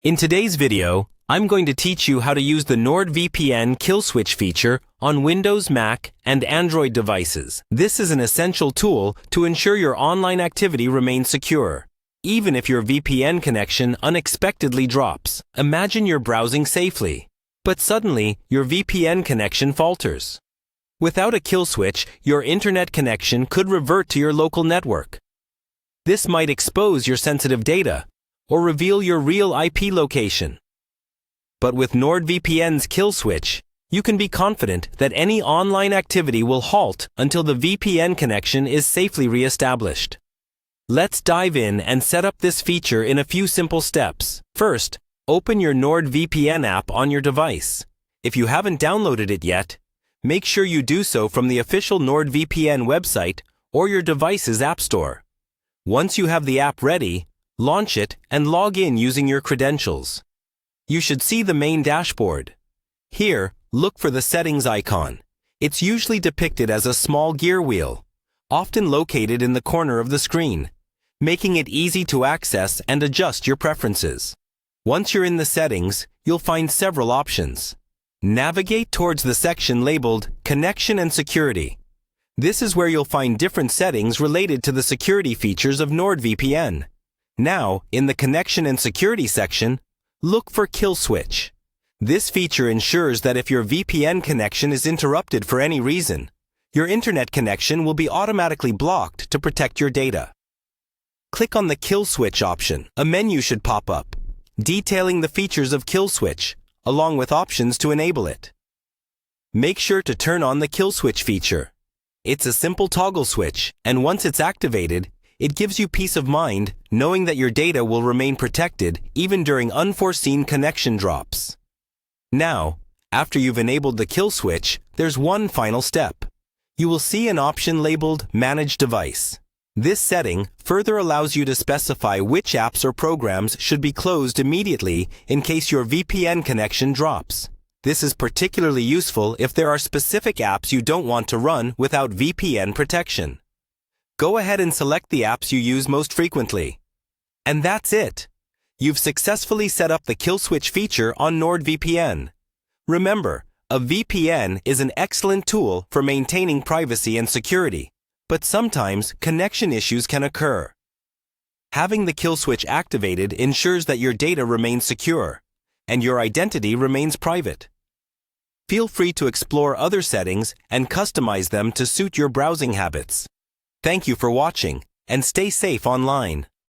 In today's video, I'm going to teach you how to use the Nordvpn kill switch feature on Windows, Mac, and Android devices. This is an essential tool to ensure your online activity remains secure, even if your VPN connection unexpectedly drops. Imagine you're browsing safely, but suddenly your VPN connection falters. Without a kill switch, your internet connection could revert to your local network. This might expose your sensitive data or reveal your real IP location. But with Nordvpn's kill switch, you can be confident that any online activity will halt until the VPN connection is safely re-established. Let's dive in and set up this feature in a few simple steps. First, open your Nordvpn app on your device. If you haven't downloaded it yet, make sure you do so from the official Nordvpn website or your device's app store. Once you have the app ready, launch it and log in using your credentials. You should see the main dashboard. Here, look for the settings icon. It's usually depicted as a small gear wheel, often located in the corner of the screen, making it easy to access and adjust your preferences. Once you're in the settings, you'll find several options. Navigate towards the section labeled Connection and Security. This is where you'll find different settings related to the security features of Nordvpn. Now, in the Connection and Security section, look for Kill Switch. This feature ensures that if your VPN connection is interrupted for any reason, your internet connection will be automatically blocked to protect your data. Click on the Kill Switch option. A menu should pop up, detailing the features of Kill Switch, along with options to enable it. Make sure to turn on the Kill Switch feature. It's a simple toggle switch, and once it's activated, it gives you peace of mind knowing that your data will remain protected even during unforeseen connection drops. Now, after you've enabled the kill switch, there's one final step. You will see an option labeled Manage Device. This setting further allows you to specify which apps or programs should be closed immediately in case your VPN connection drops. This is particularly useful if there are specific apps you don't want to run without VPN protection. Go ahead and select the apps you use most frequently. And that's it. You've successfully set up the kill switch feature on Nordvpn. Remember, a VPN is an excellent tool for maintaining privacy and security, but sometimes connection issues can occur. Having the kill switch activated ensures that your data remains secure and your identity remains private. Feel free to explore other settings and customize them to suit your browsing habits. Thank you for watching, and stay safe online.